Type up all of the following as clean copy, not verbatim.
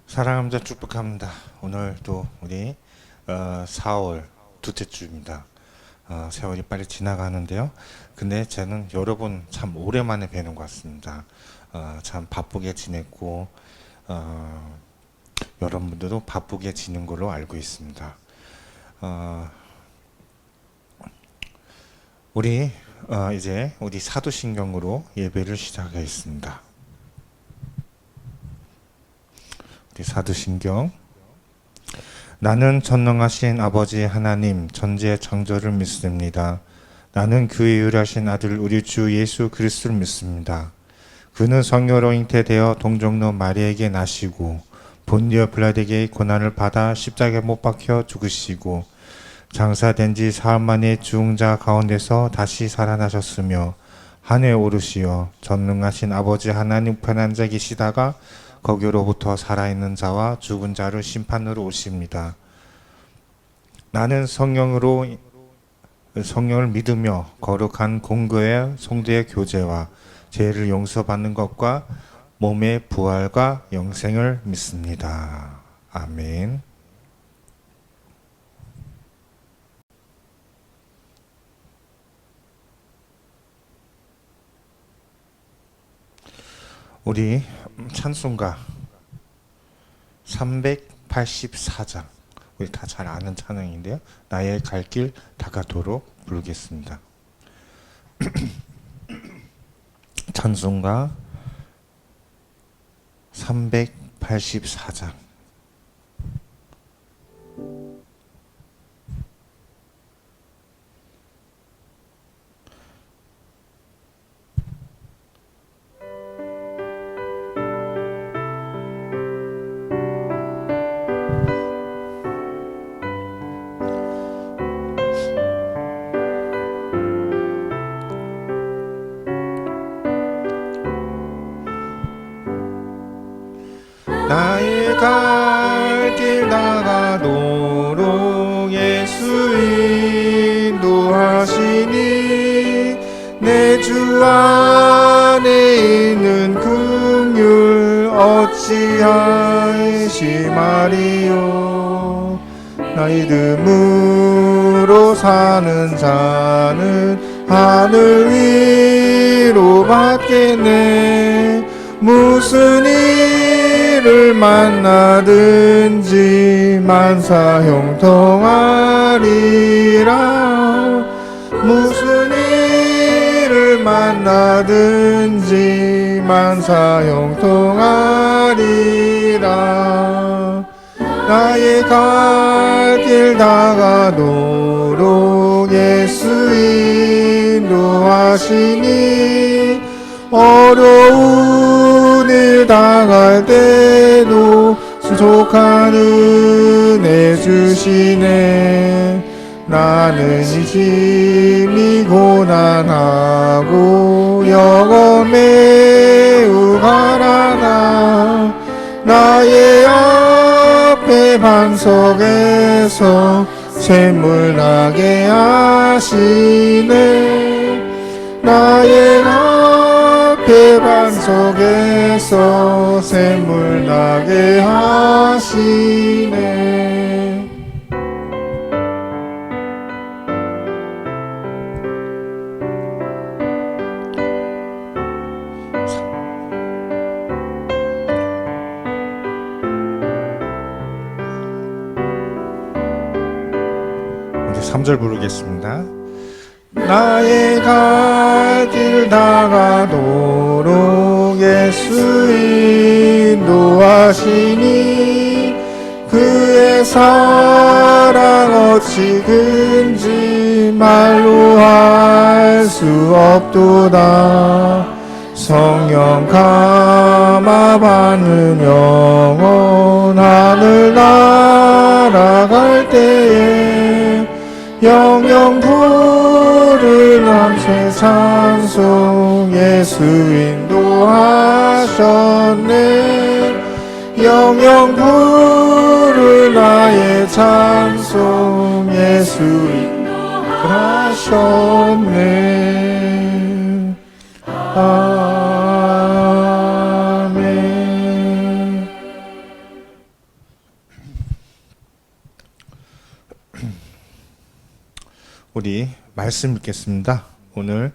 사랑합니다. 축복합니다. 오늘도 우리 4월 둘째 주입니다. 세월이 빨리 지나가는데요. 근데 저는 여러분 참 오랜만에 뵈는 것 같습니다. 참 바쁘게 지냈고 여러분들도 바쁘게 지낸 걸로 알고 있습니다. 우리 이제 우리 사도신경으로 예배를 시작하겠습니다. 사도신경. 나는 전능하신 아버지 하나님 전지의 창조를 믿습니다. 나는 그의 유일하신 아들 우리 주 예수 그리스도를 믿습니다. 그는 성녀로 잉태되어 동정녀 마리아에게 나시고 본디오 빌라도에게 고난을 받아 십자가에 못 박혀 죽으시고 장사된 지 사흘 만에 죽은 자 가운데서 다시 살아나셨으며 하늘에 오르시어 전능하신 아버지 하나님 우편에 앉아 계시다가 거기로부터 살아있는 자와 죽은 자를 심판으로 오십니다. 나는 성령을 믿으며 거룩한 공교회 성도의 교제와 죄를 용서받는 것과 몸의 부활과 영생을 믿습니다. 아멘. 우리 찬송가 384장, 우리 다 잘 아는 찬양인데요. 나의 갈 길 다가도록 부르겠습니다. 찬송가 384장. 나의 갈 길 다가도록 예수 인도하시니 내 주 안에 있는 긍휼 어찌하이 심하리요. 나의 믿음으로 사는 자는 하늘 위로 받겠네. 무슨 일을 만나든지 만사 형통하리라. 무슨 일을 만나든지 만사 형통하리라. 나의 갈 길 다가도록 예수 인도하시니 어려운 일 당할 때도 수족한 은혜 주시네. 나는 이심이 고난하고 영원 매우 가라나. 나의 앞에 반석에서 샘물 나게 하시네. 나의 앞에 반석에서 샘물 나게 하시네. 우리 3절 부르겠습니다. 나의 갈 길 다가도록 예수 인도하시니 그의 사랑 어찌 큰지 말로 할 수 없도다. 성령 감화받는 영혼 하늘 날아갈 때에 영영 부르는 새 찬송 예수 인도하셨네. 영영 부를 나의 찬송 예수 인도하셨네. 아멘. 우리 말씀 읽겠습니다. 오늘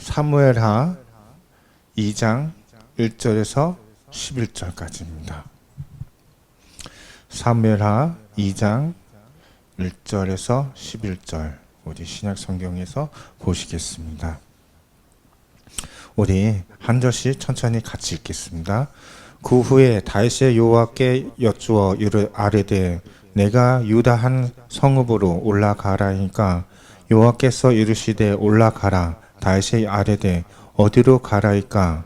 사무엘하 2장 1절에서 11절까지입니다. 사무엘하 2장 1절에서 11절 우리 신약 성경에서 보시겠습니다. 우리 한 절씩 천천히 같이 읽겠습니다. 그 후에 다윗이 여호와께 여쭈어 아뢰되 내가 유다 한 성읍으로 올라가라니까 여호와께서 이르시되 올라가라. 다윗이 아뢰되 어디로 가라이까?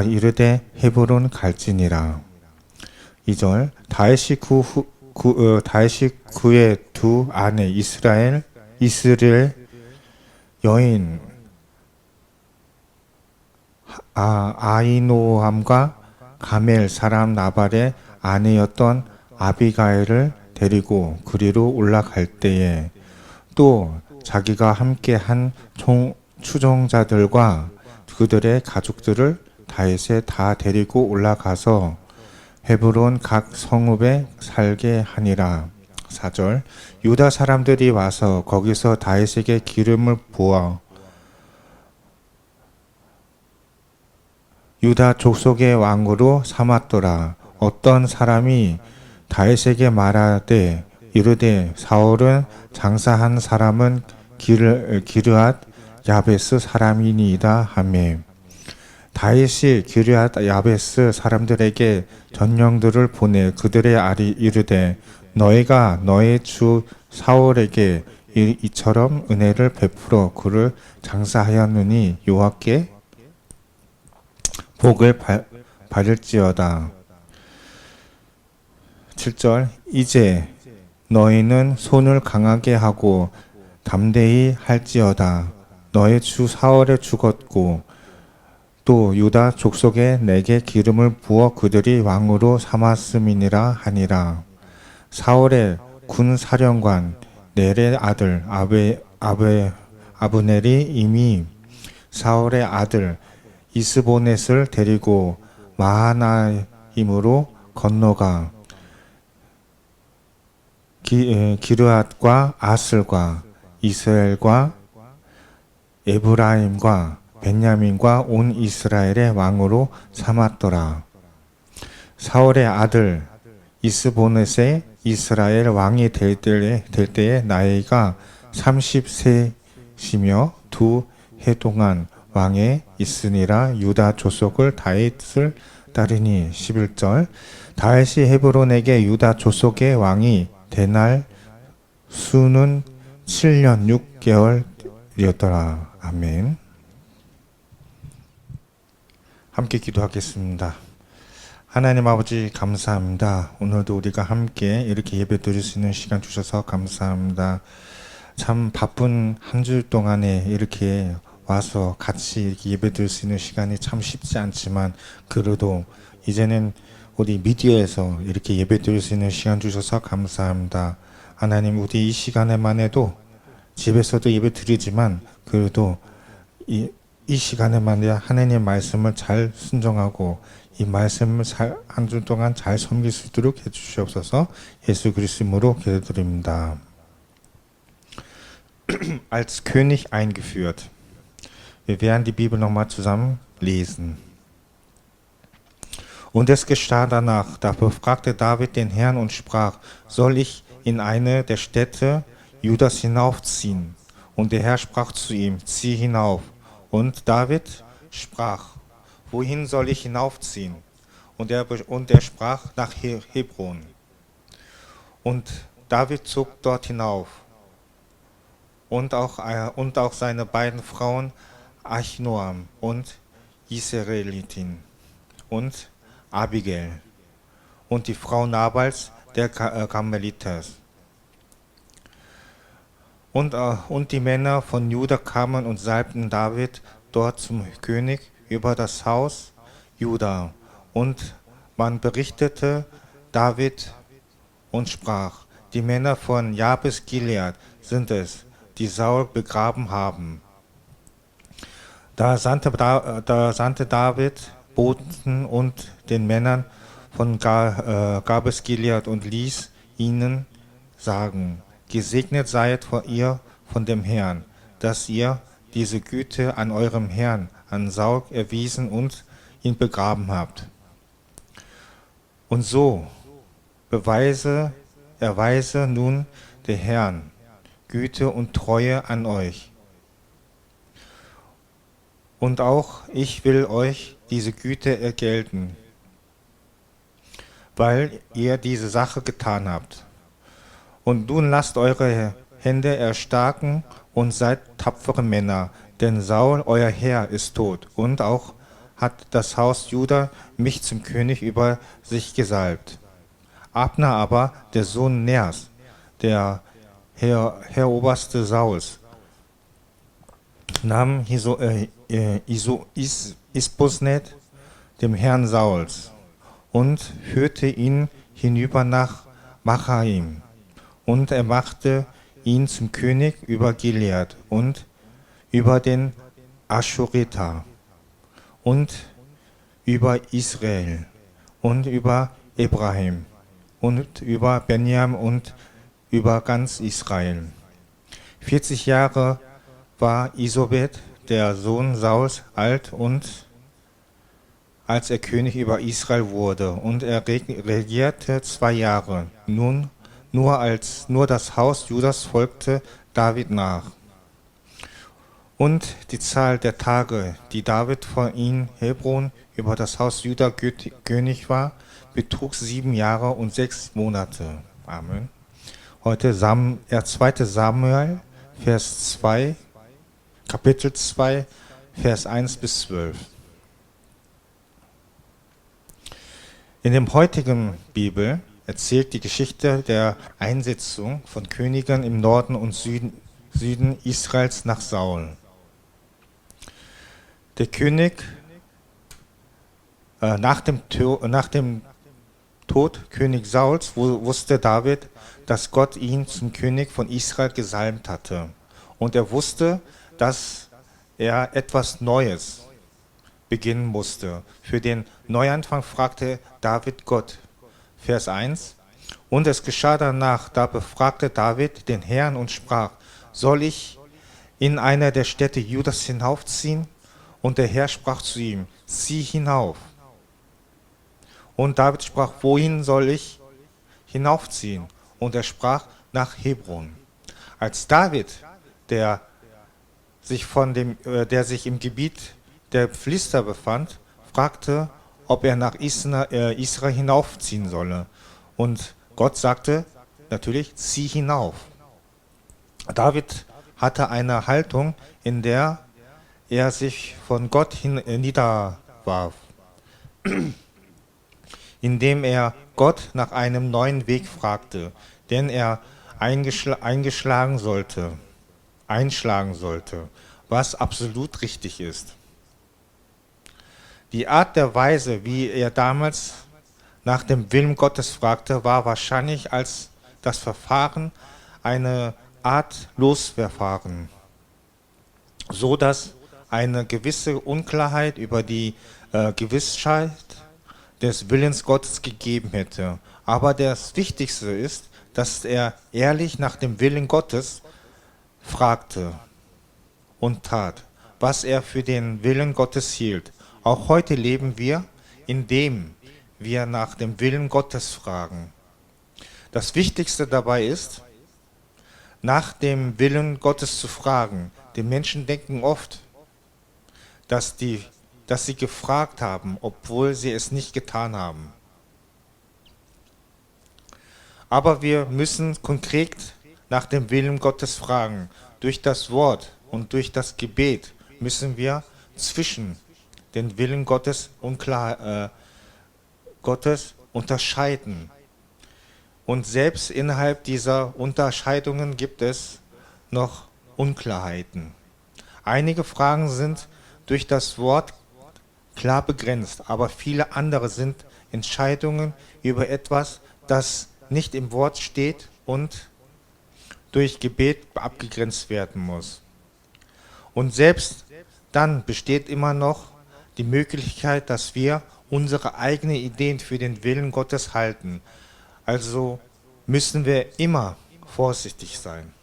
이르되 헤브론 갈지니라. 2절 다윗이 그의 두 아내 이스라엘 여인 아히노함과 가멜 사람 나발의 아내였던 아비가일을 데리고 그리로 올라갈 때에 또 자기가 함께 한 추종자들과 그들의 가족들을 다윗에 다 데리고 올라가서 헤브론 각 성읍에 살게 하니라. 4절 유다 사람들이 와서 거기서 다윗에게 기름을 부어 유다 족속의 왕으로 삼았더라. 어떤 사람이 다윗에게 말하되 이르되 사울은 장사한 사람은 기르앗 야베스 사람이니이다 하매 다윗이 기르앗 야베스 사람들에게 전령들을 보내 그들의 알이 이르되 너희가 너의 주 사울에게 이처럼 은혜를 베풀어 그를 장사하였느니 여호와께 복을 받을지어다. 7절 이제 너희는 손을 강하게 하고 담대히 할지어다. 너의 주 사울에 죽었고 또 유다 족속에 내게 기름을 부어 그들이 왕으로 삼았음이니라 하니라. 사울의 군 사령관 넬의 아들 아브넬이 이미 사울의 아들 이스보넷을 데리고 마하나임으로 건너가 기르앗과 아슬과 이스라엘과 에브라임과 벤야민과 온 이스라엘의 왕으로 삼았더라. 사울의 아들 이스보넷의 이스라엘 왕이 될 때에 나이가 30세시며 2해 동안 왕에 있으니라. 유다 족속을 다윗을 따르니. 11절 다윗이 헤브론에게 유다 족속의 왕이 되날 수는 7년 6개월이었더라. 아멘. 함께 기도하겠습니다. 하나님 아버지 감사합니다. 오늘도 우리가 함께 이렇게 예배 드릴 수 있는 시간 주셔서 감사합니다. 참 바쁜 한 주 동안에 이렇게 와서 같이 이렇게 예배 드릴 수 있는 시간이 참 쉽지 않지만 그래도 이제는 우리 미디어에서 이렇게 예배 드릴 수 있는 시간 주셔서 감사합니다. 하나님 우리 이 시간에만 해도 집에서도 예배 드리지만 그래도 이 시간에만 하나님의 말씀을 잘 순종하고 이 말씀을 한 주 동안 잘 섬길 수 있도록 해주시옵소서. 예수 그리스도 이름으로 기도드립니다. Als König eingeführt. Wir werden die Bibel nochmal zusammen lesen. Und es geschah danach, da befragte David den Herrn und sprach, soll ich in eine der Städte Judas hinaufziehen? Und der Herr sprach zu ihm, zieh hinauf. Und David sprach, wohin soll ich hinaufziehen? Und er sprach, nach Hebron. Und David zog dort hinauf. Und auch seine beiden Frauen Achinoam und Israelitin und Abigail und die Frau Nabals der Karmelites. Und die Männer von Juda kamen und salbten David dort zum König über das Haus Juda. Und man berichtete David und sprach, die Männer von Jabes Gilead sind es, die Saul begraben haben. Da sandte David Boten und den Männern von Jabes Gilead und ließ ihnen sagen, Gesegnet seid ihr von dem Herrn, dass ihr diese Güte an eurem Herrn, an Saul, erwiesen und ihn begraben habt. Und so erweise nun der Herrn Güte und Treue an euch. Und auch ich will euch diese Güte ergelten, weil ihr diese Sache getan habt. Und nun lasst eure Hände erstarken und seid tapfere Männer, denn Saul, euer Herr, ist tot, und auch hat das Haus Juda mich zum König über sich gesalbt. Abner aber, der Sohn Ners, der Herr Oberste Sauls, nahm Isbosnet, dem Herrn Sauls, und führte ihn hinüber nach Machaim. Und er machte ihn zum König über Gilead und über den Aschureta und über Israel und über Ephraim und über Benjam und über ganz Israel. 40 Jahre war Isobed, der Sohn Sauls, alt, und als er König über Israel wurde, und er regierte 2 Jahre. Nur das Haus Judas folgte David nach. Und die Zahl der Tage, die David von in Hebron über das Haus Juda König war, betrug 7 Jahre und 6 Monate. Amen. Heute 2. Samuel, Kapitel 2, Vers 1 bis 12. In dem heutigen Bibel erzählt die Geschichte der Einsetzung von Königen im Norden und Süden Israels nach Saul. Der König, nach dem Tod König Sauls, wusste David, dass Gott ihn zum König von Israel gesalbt hatte. Und er wusste, dass er etwas Neues beginnen musste. Für den Neuanfang fragte David Gott. Vers 1. Und es geschah danach, da befragte David den Herrn und sprach: Soll ich in einer der Städte Judas hinaufziehen? Und der Herr sprach zu ihm: Zieh hinauf. Und David sprach: Wohin soll ich hinaufziehen? Und er sprach: Nach Hebron. Als David, der sich im Gebiet der Philister befand, fragte, ob er nach Israel hinaufziehen solle. Und Gott sagte natürlich: Zieh hinauf. David hatte eine Haltung, in der er sich von Gott niederwarf, indem er Gott nach einem neuen Weg fragte, den er einschlagen sollte, was absolut richtig ist. Die Art der Weise, wie er damals nach dem Willen Gottes fragte, war wahrscheinlich als das Verfahren eine Art Losverfahren, so dass eine gewisse Unklarheit über die Gewissheit des Willens Gottes gegeben hätte. Aber das Wichtigste ist, dass er ehrlich nach dem Willen Gottes fragte und tat, was er für den Willen Gottes hielt. Auch heute leben wir, indem wir nach dem Willen Gottes fragen. Das Wichtigste dabei ist, nach dem Willen Gottes zu fragen. Die Menschen denken oft, dass sie gefragt haben, obwohl sie es nicht getan haben. Aber wir müssen konkret nach dem Willen Gottes fragen. Durch das Wort und durch das Gebet müssen wir zwischen den Willen Gottes unterscheiden. Und selbst innerhalb dieser Unterscheidungen gibt es noch Unklarheiten. Einige Fragen sind durch das Wort klar begrenzt, aber viele andere sind Entscheidungen über etwas, das nicht im Wort steht und durch Gebet abgegrenzt werden muss. Und selbst dann besteht immer noch die Möglichkeit, dass wir unsere eigenen Ideen für den Willen Gottes halten. Also müssen wir immer vorsichtig sein.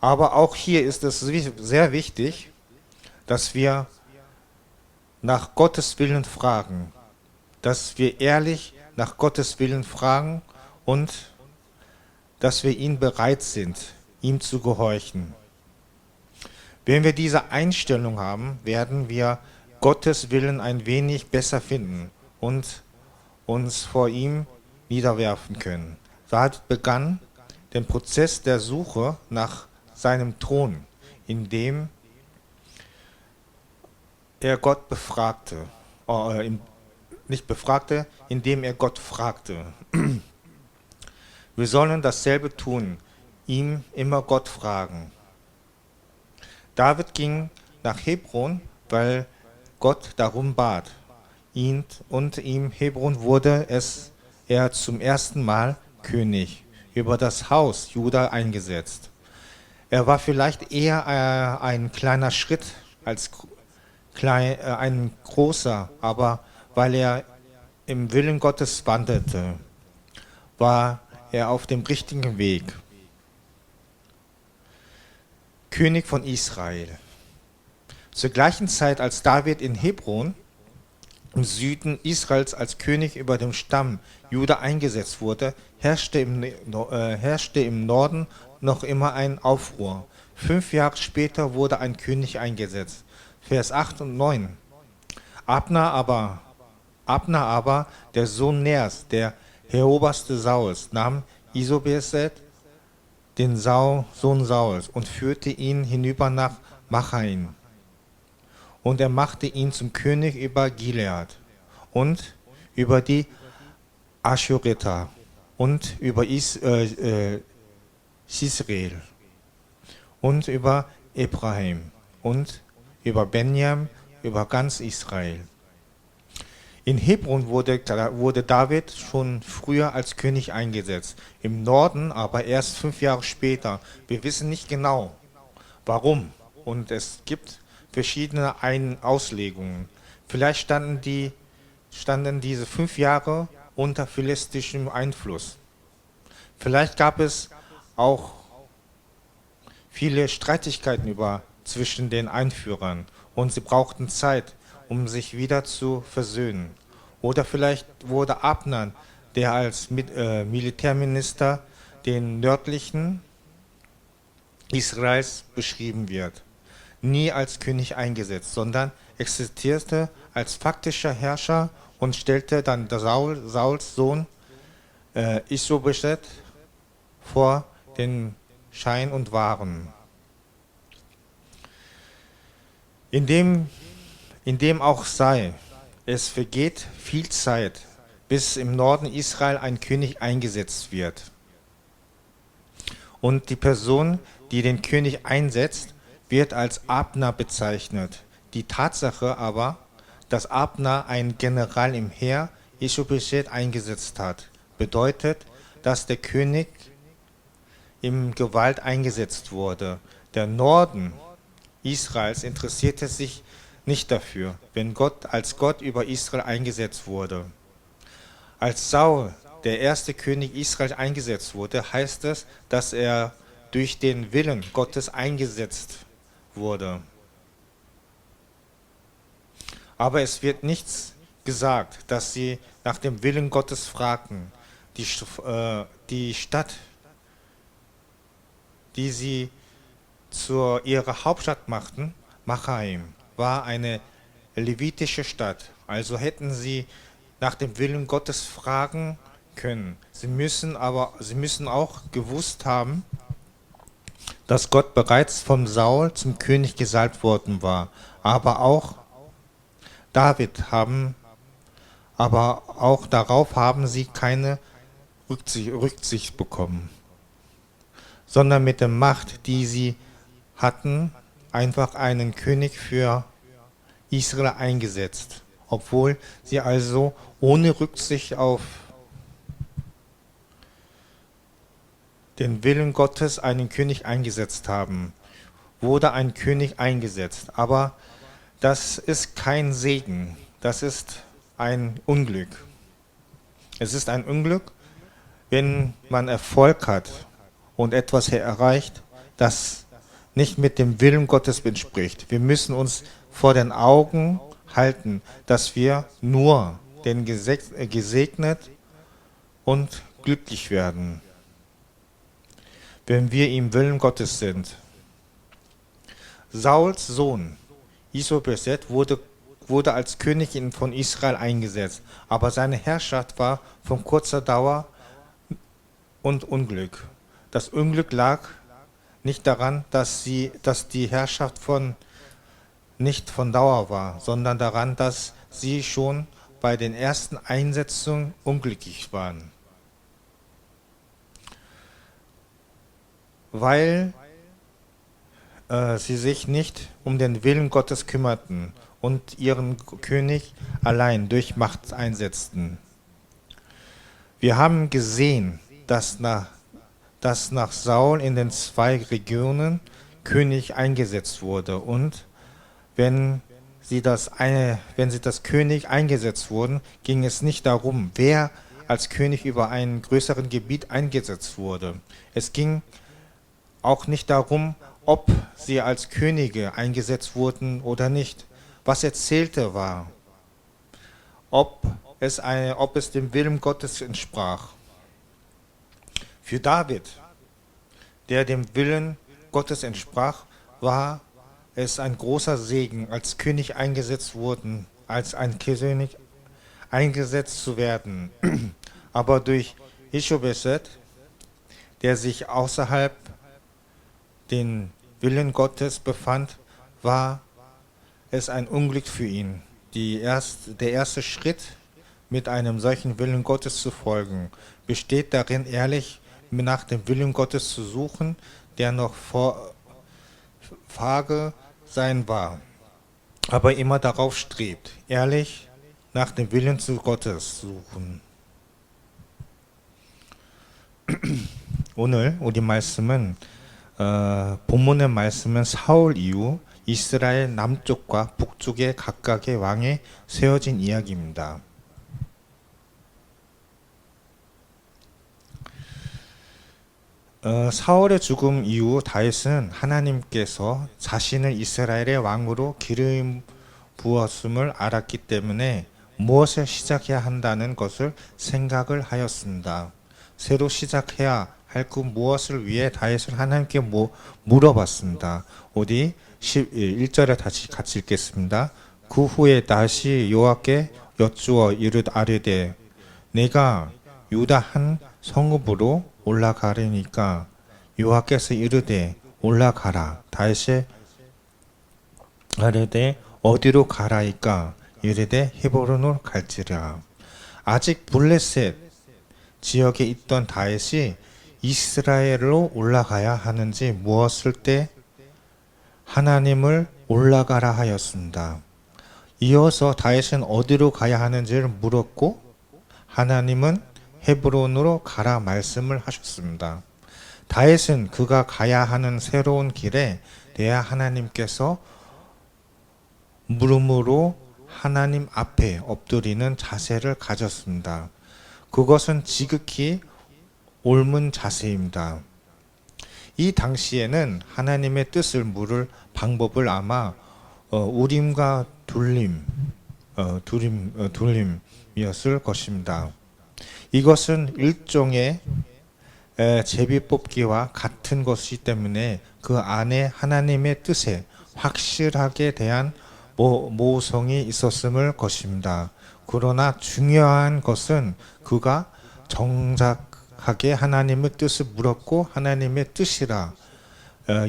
Aber auch hier ist es sehr wichtig, dass wir nach Gottes Willen fragen, dass wir ehrlich nach Gottes Willen fragen und dass wir ihn bereit sind, ihm zu gehorchen. Wenn wir diese Einstellung haben, werden wir Gottes Willen ein wenig besser finden und uns vor ihm niederwerfen können. David begann den Prozess der Suche nach seinem Thron, indem er Gott befragte, nicht befragte, indem er Gott fragte. Wir sollen dasselbe tun, ihm immer Gott fragen. David ging nach Hebron, weil Gott darum bat. Und ihm Hebron wurde er zum ersten Mal König über das Haus Juda eingesetzt. Er war vielleicht eher ein kleiner Schritt als ein großer, aber weil er im Willen Gottes wandelte, war er auf dem richtigen Weg. König von Israel. Zur gleichen Zeit, als David in Hebron im Süden Israels als König über dem Stamm Juda eingesetzt wurde, herrschte im Norden noch immer ein Aufruhr. 5 Jahre später wurde ein König eingesetzt. Vers 8 und 9. Abner aber, der Sohn Ners, der Herobaste Sauls, nahm Isobeset, den Sohn Sauls, und führte ihn hinüber nach Machain. Und er machte ihn zum König über Gilead und über die Aschuriter und über Sisrael und über Ephraim und über Benjam, über ganz Israel. In Hebron wurde David schon früher als König eingesetzt, im Norden aber erst 5 Jahre später. Wir wissen nicht genau, warum. Und es gibt verschiedene Auslegungen. Vielleicht standen diese 5 Jahre unter philistischem Einfluss. Vielleicht gab es auch viele Streitigkeiten zwischen den Einführern und sie brauchten Zeit, um sich wieder zu versöhnen. Oder vielleicht wurde Abner, der als Militärminister den nördlichen Israels beschrieben wird, nie als König eingesetzt, sondern existierte als faktischer Herrscher und stellte dann Sauls Sohn Isobeset vor den Schein und Wahren. Indem auch sei, es vergeht viel Zeit, bis im Norden Israel ein König eingesetzt wird. Und die Person, die den König einsetzt, wird als Abner bezeichnet. Die Tatsache aber, dass Abner einen General im Heer, Ischboschet, eingesetzt hat, bedeutet, dass der König im Gewalt eingesetzt wurde. Der Norden Israels interessierte sich nicht dafür, wenn als Gott über Israel eingesetzt wurde. Als Saul, der erste König Israels, eingesetzt wurde, heißt es, dass er durch den Willen Gottes eingesetzt wurde. Aber es wird nichts gesagt, dass sie nach dem Willen Gottes fragten. Die Stadt, die sie zu ihrer Hauptstadt machten, Machaim, war eine levitische Stadt. Also hätten sie nach dem Willen Gottes fragen können. Sie müssen auch gewusst haben, dass Gott bereits vom Saul zum König gesalbt worden war. Aber auch darauf haben sie keine Rücksicht bekommen, sondern mit der Macht, die sie hatten, einfach einen König für Israel eingesetzt, obwohl sie also ohne Rücksicht auf den Willen Gottes einen König eingesetzt haben, wurde ein König eingesetzt. Aber das ist kein Segen, das ist ein Unglück. Es ist ein Unglück, wenn man Erfolg hat und etwas erreicht, das nicht mit dem Willen Gottes entspricht. Wir müssen uns vor den Augen halten, dass wir nur den gesegnet und glücklich werden, wenn wir im Willen Gottes sind. Sauls Sohn Isobeset wurde als König von Israel eingesetzt, aber seine Herrschaft war von kurzer Dauer und Unglück. Das Unglück lag nicht daran, dass die Herrschaft nicht von Dauer war, sondern daran, dass sie schon bei den ersten Einsetzungen unglücklich waren. Weil sie sich nicht um den Willen Gottes kümmerten und ihren König allein durch Macht einsetzten. Wir haben gesehen, dass nach Saul in den 2 Regionen König eingesetzt wurde, und wenn sie das König eingesetzt wurden, ging es nicht darum, wer als König über ein größeres Gebiet eingesetzt wurde. Es ging auch nicht darum, ob sie als Könige eingesetzt wurden oder nicht. Was er zählte war, ob es dem Willen Gottes entsprach. Für David, der dem Willen Gottes entsprach, war es ein großer Segen, als König eingesetzt wurden, als ein König eingesetzt zu werden. Aber durch Ischobeset, der sich außerhalb den Willen Gottes befand, war es ein Unglück für ihn. Der erste Schritt, mit einem solchen Willen Gottes zu folgen, besteht darin, ehrlich nach dem Willen Gottes zu suchen, der noch vage sein war, aber immer darauf strebt, ehrlich nach dem Willen zu Gottes suchen. 오늘 우리 말씀은 본문의 말씀은 사울 이후 이스라엘 남쪽과 북쪽의 각각의 왕에 세워진 이야기입니다. 사울의 죽음 이후 다윗은 하나님께서 자신을 이스라엘의 왕으로 기름 부었음을 알았기 때문에 무엇을 시작해야 한다는 것을 생각을 하였습니다. 새로 시작해야 할 그 무엇을 위해 다윗을 하나님께 물어봤습니다. 어디 1절에 다시 같이 읽겠습니다. 그 후에 다시 여호와께 여쭈어 아뢰되 내가 유다 한 성읍으로 올라가려니까 여호와께서 이르되 올라가라. 다윗이 아뢰되 어디로 가라이까 이르되 헤브론으로 갈지라. 아직 블레셋 지역에 있던 다윗이 이스라엘로 올라가야 하는지 무엇을 때 하나님을 올라가라 하였습니다. 이어서 다윗은 어디로 가야 하는지를 물었고 하나님은 헤브론으로 가라 말씀을 하셨습니다. 다윗은 그가 가야 하는 새로운 길에 대하 하나님께서 물음으로 하나님 앞에 엎드리는 자세를 가졌습니다. 그것은 지극히 옳은 자세입니다. 이 당시에는 하나님의 뜻을 물을 방법을 아마 우림과 둘림이었을 것입니다. 이것은 일종의 제비뽑기와 같은 것이기 때문에 그 안에 하나님의 뜻에 확실하게 대한 모성이 있었음을 것입니다. 그러나 중요한 것은 그가 정작하게 하나님의 뜻을 물었고 하나님의 뜻이라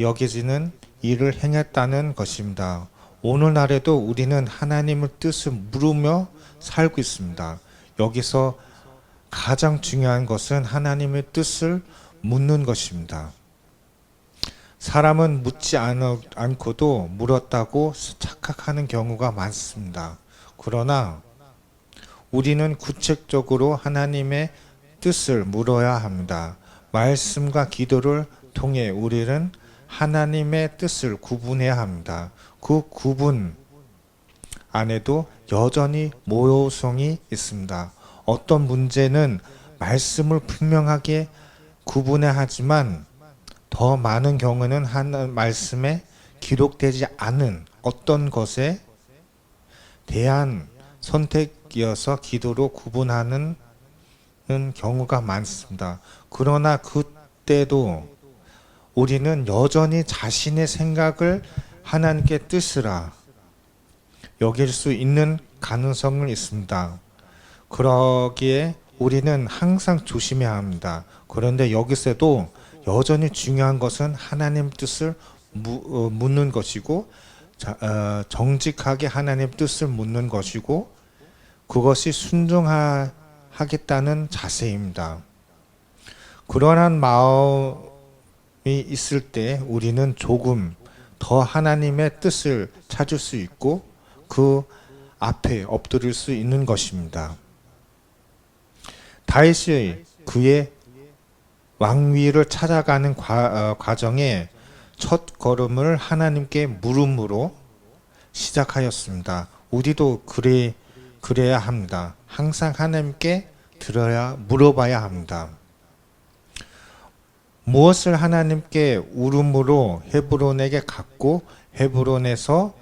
여기지는 일을 행했다는 것입니다. 오늘날에도 우리는 하나님의 뜻을 물으며 살고 있습니다. 여기서 가장 중요한 것은 하나님의 뜻을 묻는 것입니다. 사람은 묻지 않고도 물었다고 착각하는 경우가 많습니다. 그러나 우리는 구체적으로 하나님의 뜻을 물어야 합니다. 말씀과 기도를 통해 우리는 하나님의 뜻을 구분해야 합니다. 그 구분 안에도 여전히 모호성이 있습니다. 어떤 문제는 말씀을 분명하게 구분해야 하지만 더 많은 경우는 하나님 말씀에 기록되지 않은 어떤 것에 대한 선택이어서 기도로 구분하는 경우가 많습니다. 그러나 그때도 우리는 여전히 자신의 생각을 하나님께 뜻이라 여길 수 있는 가능성은 있습니다. 그러기에 우리는 항상 조심해야 합니다. 그런데 여기서도 여전히 중요한 것은 하나님 뜻을 묻는 것이고 정직하게 하나님 뜻을 묻는 것이고 그것이 순종하겠다는 자세입니다. 그러한 마음이 있을 때 우리는 조금 더 하나님의 뜻을 찾을 수 있고 그 앞에 엎드릴 수 있는 것입니다. 다윗이 그의 왕위를 찾아가는 과정에 첫 걸음을 하나님께 물음으로 시작하였습니다. 우리도 그래야 합니다. 항상 하나님께 물어봐야 합니다. 무엇을 하나님께 울음으로 헤브론에게 갔고 헤브론에서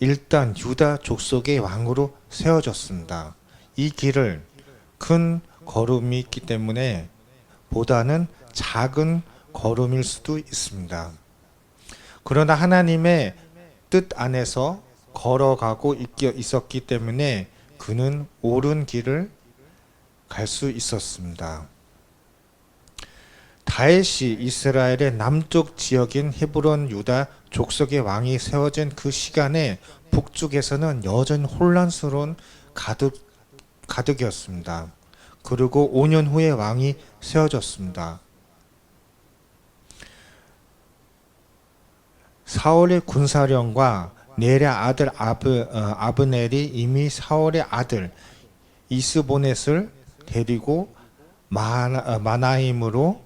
일단 유다 족속의 왕으로 세워졌습니다. 이 길을 큰 걸음이 있기 때문에 보다는 작은 걸음일 수도 있습니다. 그러나 하나님의 뜻 안에서 걸어가고 있었기 때문에 그는 옳은 길을 갈 수 있었습니다. 다윗이 이스라엘의 남쪽 지역인 헤브론 유다 족속의 왕이 세워진 그 시간에 북쪽에서는 여전히 혼란스러운 가득이었습니다. 그리고 5년 후에 왕이 세워졌습니다. 사울의 군사령과 넬의 아들 아브넬이 이미 사울의 아들 이스보넷을 데리고 마나임으로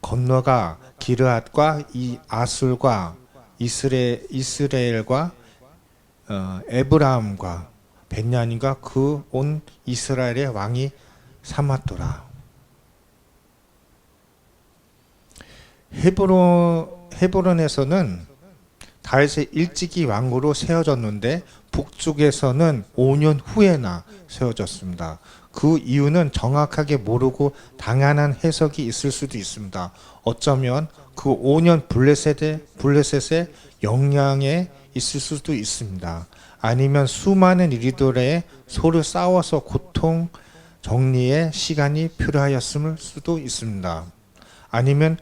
건너가 기르앗과 아술과 이스라엘과 에브라함과 벤야민과 그 온 이스라엘의 왕이 삼았더라. 헤브론에서는 다윗이 일찍이 왕으로 세워졌는데 북쪽에서는 5년 후에나 세워졌습니다. 그 이유는 정확하게 모르고 당연한 해석이 있을 수도 있습니다. 어쩌면 그 5년 블레셋의 영향에 있을 수도 있습니다. 아니면 수많은 이들의 서로 싸워서 고통 정리에 시간이 필요하였을 수도 있습니다. 아니면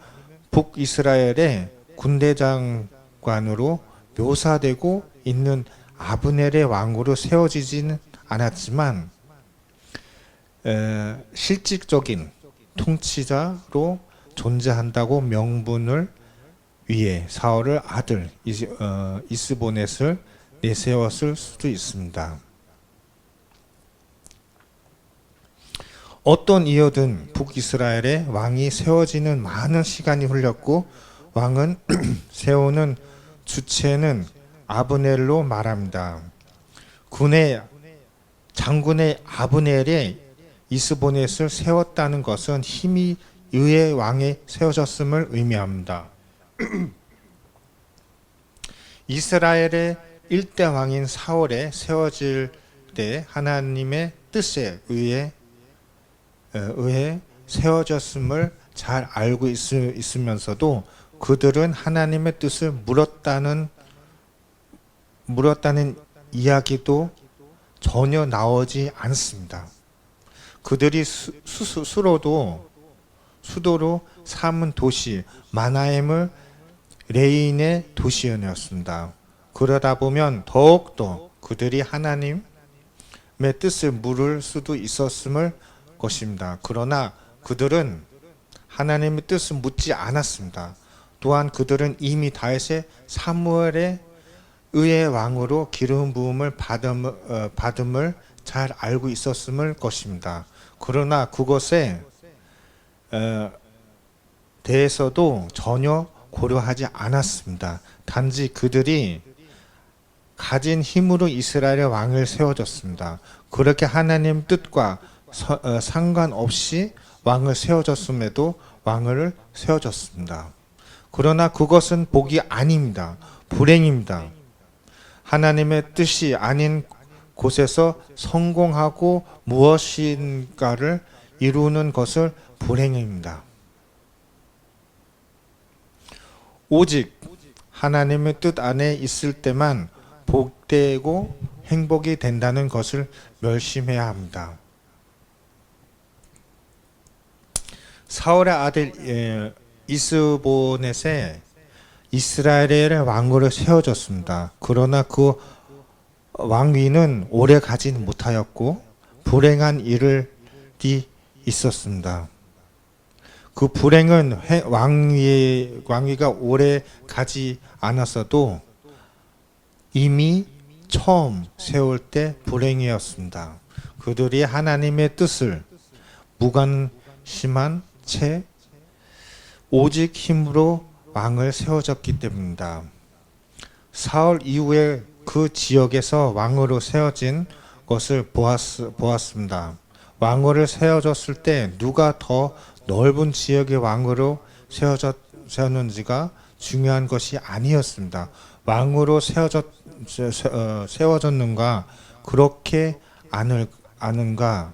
북이스라엘의 군대장관으로 묘사되고 있는 아브넬의 왕으로 세워지지는 않았지만 실질적인 통치자로 존재한다고 명분을 위해 사울의 아들 이스보넷을 내세웠을 수도 있습니다. 어떤 이유든 북이스라엘의 왕이 세워지는 많은 시간이 흘렀고 왕은 세우는 주체는 아브넬로 말합니다. 장군의 아브넬이 이스보넷을 세웠다는 것은 힘이 의의 왕에 세워졌음을 의미합니다. 이스라엘의 일대 왕인 사울에 세워질 때 하나님의 뜻에 의해 세워졌음을 잘 알고 있으면서도 그들은 하나님의 뜻을 물었다는 이야기도 전혀 나오지 않습니다. 그들이 수도로 삼은 도시 마나임을 레인의 도시였습니다. 그러다 보면 더욱더 그들이 하나님의 뜻을 물을 수도 있었을 것입니다. 그러나 그들은 하나님의 뜻을 묻지 않았습니다. 또한 그들은 이미 다윗의 사무엘의 의의 왕으로 기름 부음을 받음을 잘 알고 있었을 것입니다. 그러나 그것에 대해서도 전혀 고려하지 않았습니다. 단지 그들이 가진 힘으로 이스라엘의 왕을 세워줬습니다. 그렇게 하나님 뜻과 상관없이 왕을 세워줬음에도 왕을 세워줬습니다. 그러나 그것은 복이 아닙니다. 불행입니다. 하나님의 뜻이 아닌 곳에서 성공하고 무엇인가를 이루는 것을 불행입니다. 오직 하나님의 뜻 안에 있을 때만 복되고 행복이 된다는 것을 멸심해야 합니다. 사울의 아들 이스보넷에 이스라엘의 왕으로 세워졌습니다. 그러나 그 왕위는 오래 가지는 못하였고 불행한 일이 있었습니다. 그 불행은 왕위가 오래 가지 않았어도 이미 처음 세울 때 불행이었습니다. 그들이 하나님의 뜻을 무관심한 채 오직 힘으로 왕을 세워졌기 때문입니다. 사울 이후에 그 지역에서 왕으로 세워진 것을 보았습니다. 왕으로 세워졌을 때 누가 더 넓은 지역의 왕으로 세워졌는지가 중요한 것이 아니었습니다. 왕으로 세워졌는가 그렇게 아는가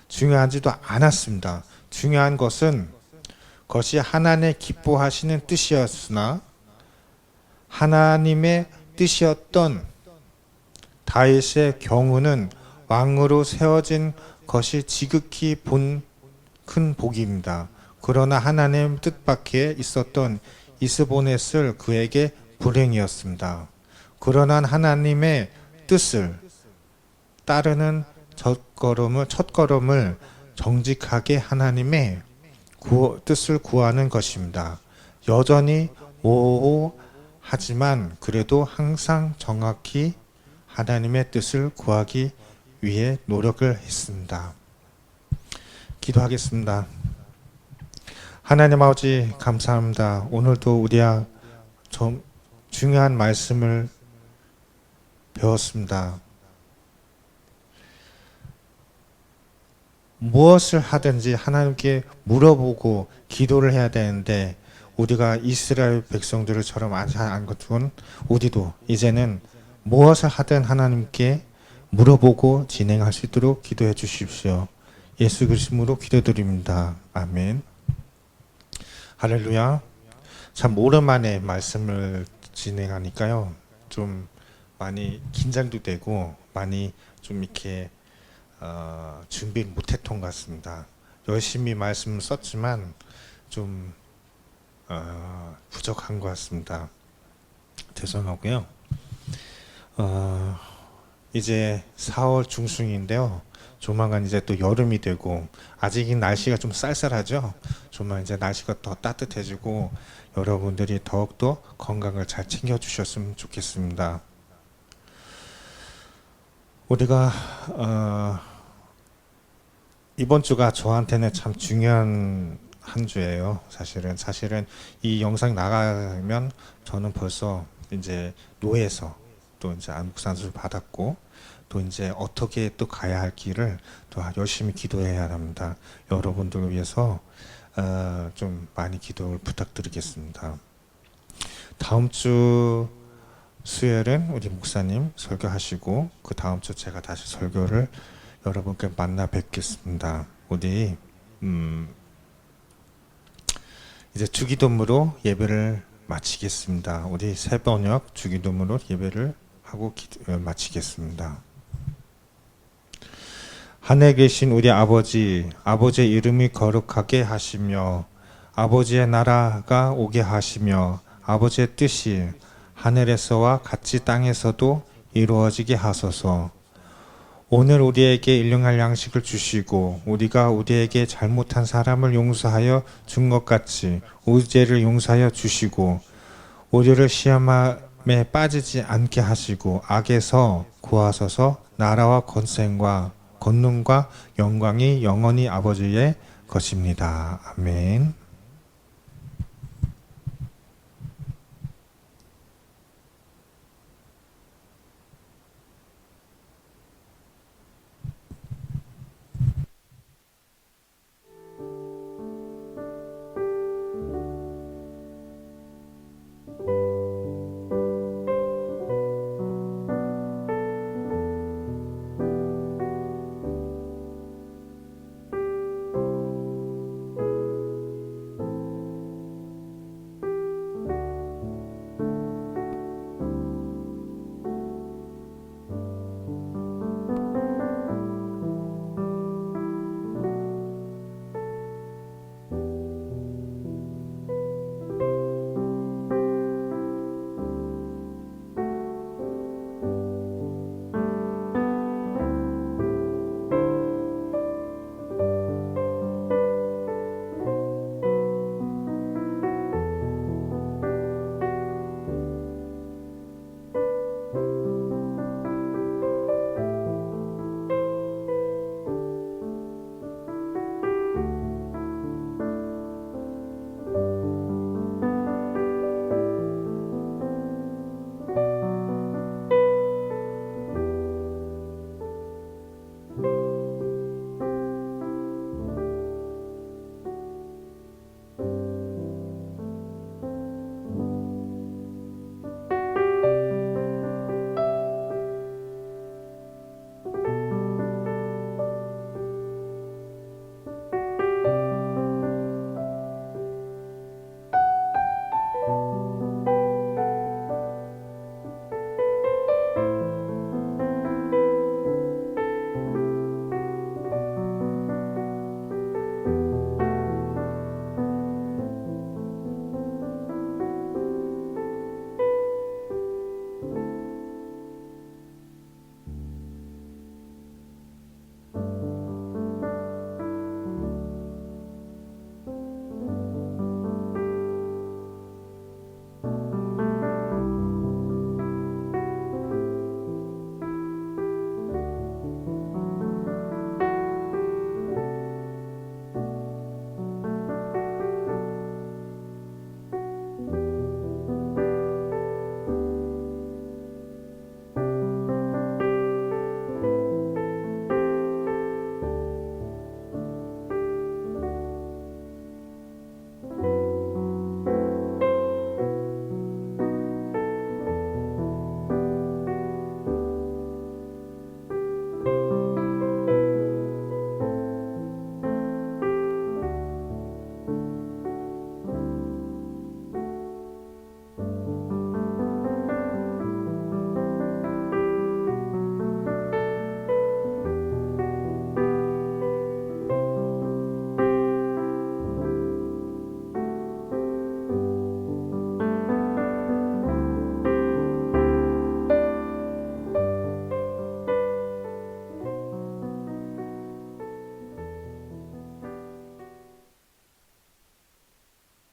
중요하지도 않았습니다. 중요한 것은 그것이 하나님의 기뻐하시는 뜻이었으나 하나님의 뜻이었던 다윗의 경우는 왕으로 세워진 것이 지극히 큰 복입니다. 그러나 하나님 뜻 밖에 있었던 이스보넷을 그에게 불행이었습니다. 그러나 하나님의 뜻을 따르는 첫걸음을 정직하게 하나님의 뜻을 구하는 것입니다. 여전히 모호하지만 그래도 항상 정확히 하나님의 뜻을 구하기 위해 노력을 했습니다. 기도하겠습니다. 하나님 아버지 감사합니다. 오늘도 우리가 좀 중요한 말씀을 배웠습니다. 무엇을 하든지 하나님께 물어보고 기도를 해야 되는데 우리가 이스라엘 백성들처럼 안 것은 우리도 이제는 무엇을 하든 하나님께 물어보고 진행할 수 있도록 기도해 주십시오. 예수 그리스도로 기도드립니다. 아멘. 할렐루야. 참 오랜만에 말씀을 진행하니까요. 좀 많이 긴장도 되고 많이 좀 이렇게 준비를 못했던 것 같습니다. 열심히 말씀을 썼지만 좀 부족한 것 같습니다. 죄송하고요. 이제 4월 중순인데요. 조만간 이제 또 여름이 되고 아직은 날씨가 좀 쌀쌀하죠. 조만간 이제 날씨가 더 따뜻해지고 여러분들이 더욱더 건강을 잘 챙겨주셨으면 좋겠습니다. 우리가 이번 주가 저한테는 참 중요한 한 주예요. 사실은 이 영상 나가면 저는 벌써 이제 노예에서 또 이제 안목산수를 받았고 또 이제 어떻게 또 가야 할 길을 또 열심히 기도해야 합니다. 여러분들을 위해서 좀 많이 기도를 부탁드리겠습니다. 다음 주 수요일은 우리 목사님 설교하시고 그 다음 주 제가 다시 설교를 여러분께 만나 뵙겠습니다. 우리 이제 주기도문으로 예배를 마치겠습니다. 우리 새번역 주기도문으로 예배를 하고 마치겠습니다. 하늘에 계신 우리 아버지, 아버지의 이름이 거룩하게 하시며 아버지의 나라가 오게 하시며 아버지의 뜻이 하늘에서와 같이 땅에서도 이루어지게 하소서. 오늘 우리에게 일용할 양식을 주시고 우리가 우리에게 잘못한 사람을 용서하여 준 것 같이 우리 죄를 용서하여 주시고 우리를 시험에 빠지지 않게 하시고 악에서 구하소서. 나라와 권능과 영광이 영원히 아버지의 것입니다. 아멘.